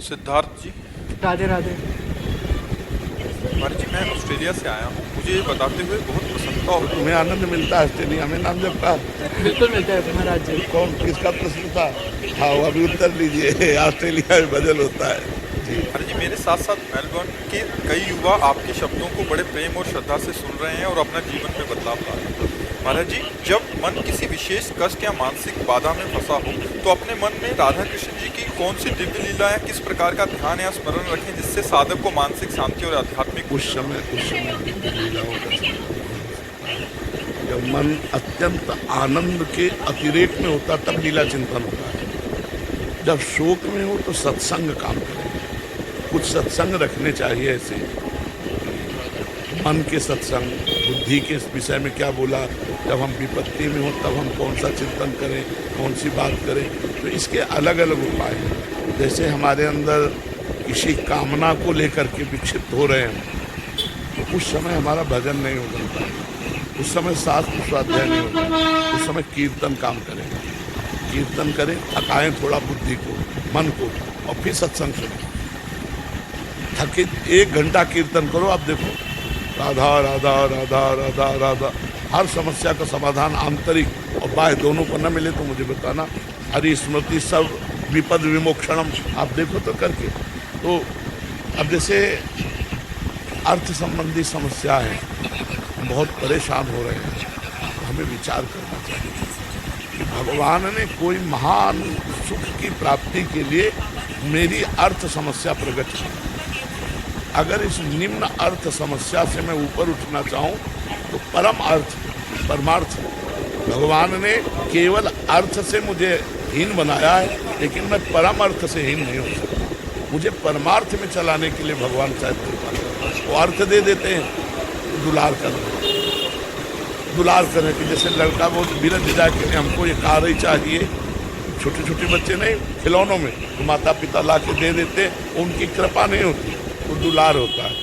सिद्धार्थ जी। राधे राधे। कुमारी जी, मैं ऑस्ट्रेलिया से आया हूँ। मुझे ये बताते हुए बहुत प्रसन्नता हो। तुम्हें आनंद मिलता है ऑस्ट्रेलिया में नाम जब का? बिल्कुल मिलता है महाराज जी। कौन किसका प्रश्न था? हाँ, वो अभी उत्तर लीजिए। ऑस्ट्रेलिया में बदल होता है जी। अरे जी, मेरे साथ साथ मेलबर्न के कई युवा आपके शब्दों को बड़े प्रेम और श्रद्धा से सुन रहे हैं और अपना जीवन में बदलाव ला रहे हैं। महाराज जी, जब मन किसी विशेष कष्ट या मानसिक बाधा में फंसा हो तो अपने मन में राधा कृष्ण जी की कौन सी दिव्य लीला या किस प्रकार का ध्यान या स्मरण रखें जिससे साधक को मानसिक शांति और आध्यात्मिक उस समय दिव्य लीलाओं का जब मन अत्यंत आनंद के अतिरेक में होता तब लीला चिंतन होता है। जब शोक में हो तो सत्संग काम करे। कुछ सत्संग रखने चाहिए ऐसे, मन के सत्संग, बुद्धि के विषय में क्या बोला, जब हम विपत्ति में हो तब हम कौन सा चिंतन करें, कौन सी बात करें। तो इसके अलग अलग उपाय हैं। जैसे हमारे अंदर किसी कामना को लेकर के विक्षिप्त हो रहे हैं तो उस समय हमारा भजन नहीं हो सकता, उस समय शास्त्र स्वाध्याय नहीं होगा, उस समय कीर्तन काम करेगा। कीर्तन करें, थकाएं थोड़ा बुद्धि को, मन को, और फिर सत्संग सुनें। थके 1 घंटा कीर्तन करो, आप देखो राधा राधा राधा राधा राधा। हर समस्या का समाधान आंतरिक और बाह्य दोनों को न मिले तो मुझे बताना। हरि स्मृति सब विपद विमोक्षणम, आप देखो तो करके। तो अब जैसे अर्थ संबंधी समस्या है, हम बहुत परेशान हो रहे हैं, तो हमें विचार करना चाहिए कि भगवान ने कोई महान सुख की प्राप्ति के लिए मेरी अर्थ समस्या प्रकट की। अगर इस निम्न अर्थ समस्या से मैं ऊपर उठना चाहूँ तो परम अर्थ, परमार्थ, भगवान ने केवल अर्थ से मुझे हीन बनाया है, लेकिन मैं परम अर्थ से हीन नहीं हो सकता। मुझे परमार्थ में चलाने के लिए भगवान शायद कृपा करते हैं। वो अर्थ दे देते हैं, दुलार करें कि जैसे लड़का बहुत विरध जाए कि हमको ये कार ही चाहिए, छोटे छोटे बच्चे नहीं खिलौनों में तो माता पिता ला के दे देते, उनकी कृपा नहीं होती, वो दुलार होता है।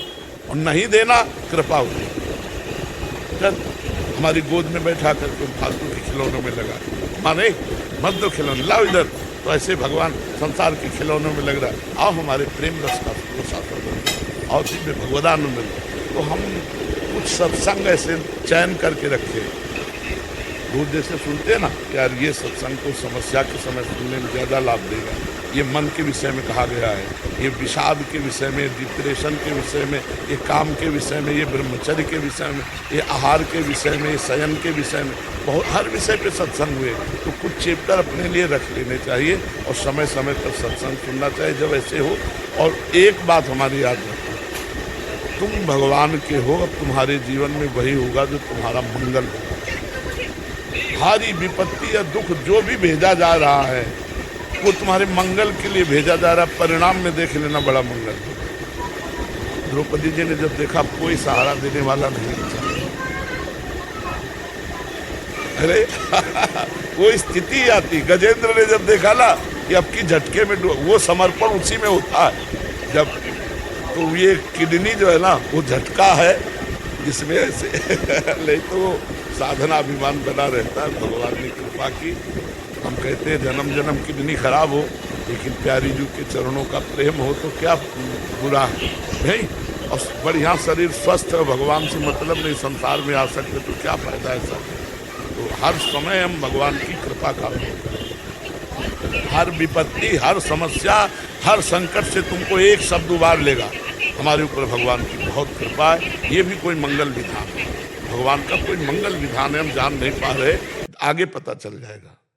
और नहीं देना कृपा होती है। चल हमारी गोद में बैठा करके फालतू के खिलौनों में लगा, माने मत दो खिलौने, लाओ इधर। तो ऐसे भगवान संसार के खिलौनों में लग रहा है, आओ हमारे प्रेम रस का साथ और में भगवदानंद मिले। तो हम कुछ सत्संग ऐसे चयन करके रखे, रोज जैसे सुनते हैं ना यार, ये सत्संग को समस्या के समय सुनने में ज़्यादा लाभ देगा। ये मन के विषय में कहा गया है, ये विषाद के विषय में, डिप्रेशन के विषय में, ये काम के विषय में, ये ब्रह्मचर्य के विषय में, ये आहार के विषय में, ये शयन के विषय में, बहुत हर विषय पे सत्संग हुए। तो कुछ चैप्टर अपने लिए रख लेने चाहिए और समय समय पर सत्संग सुनना चाहिए जब ऐसे हो। और एक बात हमारी याद रखो, तुम भगवान के हो, अब तुम्हारे जीवन में वही होगा जो तुम्हारा मंगल होगा। भारी विपत्ति या दुख जो भी भेजा जा रहा है वो तुम्हारे मंगल के लिए भेजा जा रहा है, परिणाम में देख लेना बड़ा मंगल। द्रौपदी जी ने जब देखा कोई सहारा देने वाला नहीं, अरे वो स्थिति आती। गजेंद्र ने जब देखा ना कि अब की झटके में वो समर्पण उसी में होता है जब, तो ये किडनी जो है ना वो झटका है जिसमें ऐसे नहीं तो साधना अभिमान बना रहता है। भगवान ने कृपा की। हम कहते हैं जन्म जन्म किडनी खराब हो लेकिन प्यारी जी के चरणों का प्रेम हो तो क्या बुरा है नहीं। और बढ़िया शरीर स्वस्थ है, भगवान से मतलब नहीं, संसार में आ सकते तो क्या फायदा है सर। तो हर समय हम भगवान की कृपा का अनुभव करें। हर विपत्ति, हर समस्या, हर संकट से तुमको एक शब्द उबार लेगा। हमारे ऊपर भगवान की बहुत कृपा है। ये भी कोई मंगल विधान है, भगवान का कोई मंगल विधान है, हम जान नहीं पा रहे, आगे पता चल जाएगा।